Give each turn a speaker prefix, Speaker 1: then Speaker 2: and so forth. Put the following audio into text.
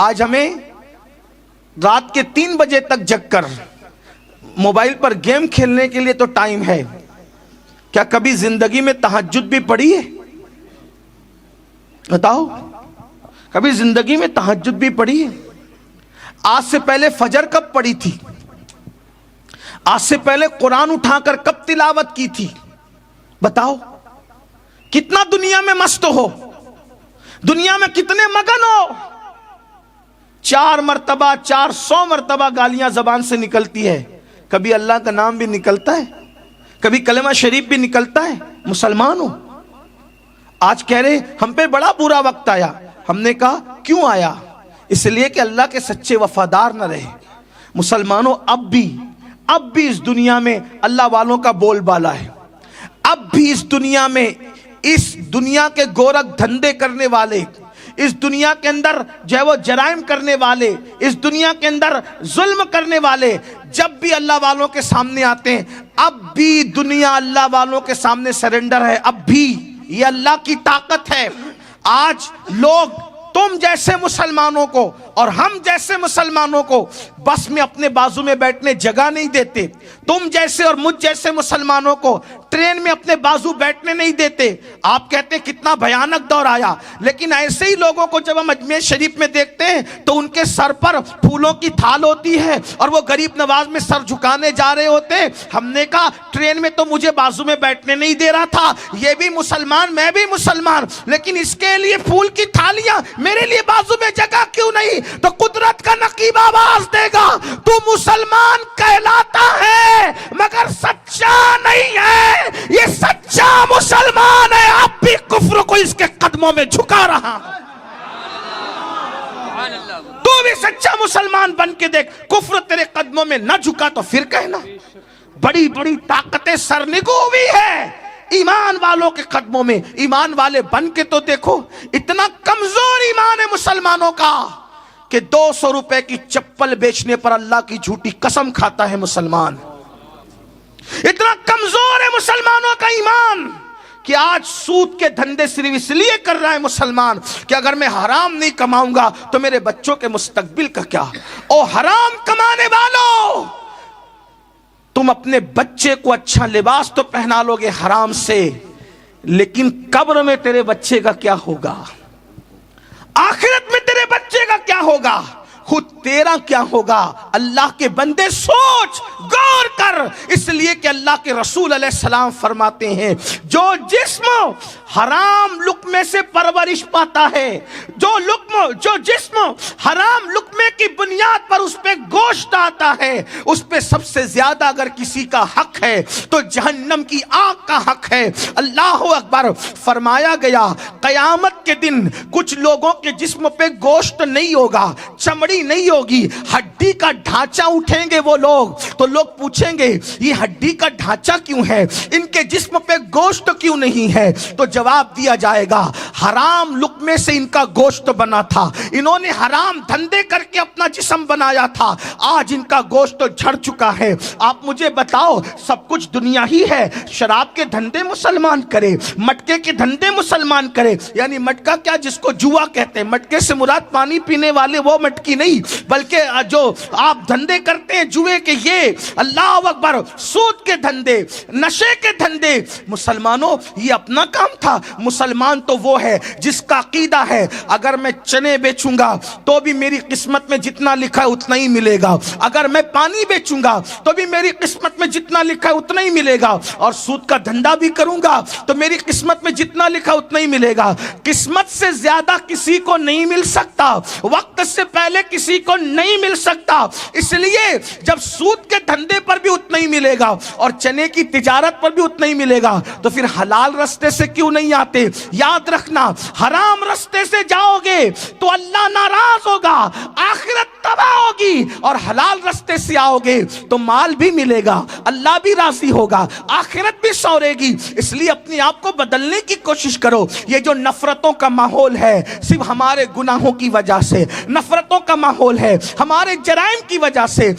Speaker 1: آج ہمیں رات کے 3 بجے تک جگ کر موبائل پر گیم کھیلنے کے لیے تو ٹائم ہے، کیا کبھی زندگی میں تہجد بھی پڑھی ہے؟ بتاؤ، کبھی زندگی میں تہجد بھی پڑھی ہے؟ آج سے پہلے فجر کب پڑھی تھی؟ آج سے پہلے قرآن اٹھا کر کب تلاوت کی تھی؟ بتاؤ، کتنا دنیا میں مست ہو، دنیا میں کتنے مگن ہو، 4 مرتبہ 400 مرتبہ گالیاں زبان سے نکلتی ہے، کبھی اللہ کا نام بھی نکلتا ہے؟ کبھی کلمہ شریف بھی نکلتا ہے؟ مسلمان ہو، آج کہہ رہے ہم پہ بڑا برا وقت آیا. ہم نے کہا کیوں آیا؟ اس لیے کہ اللہ کے سچے وفادار نہ رہے. مسلمانوں، اب بھی اس دنیا میں اللہ والوں کا بول بالا ہے. اب بھی اس دنیا میں، اس دنیا کے گورکھ دھندے کرنے والے، اس دنیا کے اندر جو ہے وہ جرائم کرنے والے، اس دنیا کے اندر ظلم کرنے والے جب بھی اللہ والوں کے سامنے آتے ہیں، اب بھی دنیا اللہ والوں کے سامنے سرنڈر ہے. اب بھی یہ اللہ کی طاقت ہے. آج لوگ تم جیسے مسلمانوں کو اور ہم جیسے مسلمانوں کو بس میں اپنے بازو میں بیٹھنے جگہ نہیں دیتے. تم جیسے اور مجھ جیسے مسلمانوں کو ٹرین میں اپنے بازو بیٹھنے نہیں دیتے. آپ کہتے ہیں کتنا بھیانک دور آیا، لیکن ایسے ہی لوگوں کو جب ہم اجمیر شریف میں دیکھتے ہیں تو ان کے سر پر پھولوں کی تھال ہوتی ہے اور وہ غریب نواز میں سر جھکانے جا رہے ہوتے ہیں. ہم نے کہا ٹرین میں تو مجھے بازو میں بیٹھنے نہیں دے رہا تھا، یہ بھی مسلمان میں بھی مسلمان، لیکن اس کے لیے پھول کی تھالیاں، میرے لیے بازو میں جگہ کیوں نہیں؟ تو قدرت کا نقیب آواز دے گا، تو مسلمان کہلاتا ہے مگر سچا نہیں ہے. یہ سچا مسلمان ہے، اب بھی کفر کو اس کے قدموں میں جھکا رہا. تو بھی سچا مسلمان بن کے دیکھ، کفر تیرے قدموں میں نہ جھکا تو پھر کہنا. بڑی بڑی طاقتیں سرنگو ہوئی ہے ایمان والوں کے قدموں میں. ایمان والے بن کے تو دیکھو. اتنا کمزور ایمان ہے مسلمانوں کا کہ 200 روپے کی چپل بیچنے پر اللہ کی جھوٹی قسم کھاتا ہے مسلمان. اتنا کمزور ہے مسلمانوں کا ایمان کہ آج سود کے دھندے صرف اس لیے کر رہا ہے مسلمان کہ اگر میں حرام نہیں کماؤں گا تو میرے بچوں کے مستقبل کا کیا؟ او حرام کمانے والوں، تم اپنے بچے کو اچھا لباس تو پہنا لو گے حرام سے، لیکن قبر میں تیرے بچے کا کیا ہوگا؟ آخرت میں تیرے بچے کا کیا ہوگا؟ خود تیرا کیا ہوگا؟ اللہ کے بندے سوچ، غور کر. اس لیے کہ اللہ کے رسول علیہ السلام فرماتے ہیں جو جسم حرام لقمے سے پرورش پاتا ہے، جو جسم حرام لقمے کی بنیاد پر اس پہ گوشت آتا ہے، اس پہ سب سے زیادہ اگر کسی کا حق ہے تو جہنم کی آگ کا حق ہے. اللہ اکبر. فرمایا گیا قیامت کے دن کچھ لوگوں کے جسم پہ گوشت نہیں ہوگا، چمڑی نہیں ہوگی، ہڈی کا ڈھانچہ اٹھیں گے وہ لوگ. تو لوگ پوچھیں گے یہ ہڈی کا ڈھانچہ کیوں ہے، ان کے جسم پہ گوشت کیوں نہیں ہے؟ تو جواب دیا جائے گا حرام لقمے سے ان کا گوشت بنا تھا، انہوں نے حرام دھندے کر کے اپنا جسم بنایا تھا، آج ان کا گوشت جھڑ چکا ہے. آپ مجھے بتاؤ، سب کچھ دنیا ہی ہے، شراب کے دھندے مسلمان کرے، مٹکے کے دھندے مسلمان کرے، یعنی مٹکا کیا جس کو جوا کہتے ہیں، مٹکے سے مراد پانی پینے والے وہ مٹکی نہیں، بلکہ جو آپ دھندے کرتے ہیں جوئے کے، یہ اللہ اکبر، سود کے دھندے، نشے کے دھندے. مسلمانوں یہ اپنا کام تھا. مسلمان تو وہ ہے جس کا عقیدہ ہے اگر میں چنے بیچوں گا تو بھی میری قسمت میں جتنا لکھا ہے اتنا ہی ملے گا، اگر میں پانی بیچوں گا تو بھی میری قسمت میں جتنا لکھا ہے اتنا ہی ملے گا، اور سود کا دھندا بھی کروں گا تو میری قسمت میں جتنا لکھا اتنا ہی ملے گا. قسمت سے زیادہ کسی کو نہیں مل سکتا، وقت سے پہلے کسی کو نہیں مل سکتا. اس لیے جب سود کے دھندے پر بھی اتنا ہی ملے گا اور چنے کی تجارت پر بھی اتنا ہی ملے گا تو پھر حلال رستے سے کیوں نہیں آتے؟ یاد رکھنا، حرام رستے سے جاؤ گے تو اللہ ناراض ہوگا، آخرت تباہ ہوگی، اور حلال رستے سے آؤ گے تو مال بھی ملے گا، اللہ بھی راضی ہوگا، آخرت بھی سورے گی. اس لیے اپنے آپ کو بدلنے کی کوشش کرو. یہ جو نفرتوں کا ماحول ہے صرف ہمارے گناہوں کی وجہ سے، نفرتوں کا ماحول ہے ہمارے جرائم کی وجہ سے،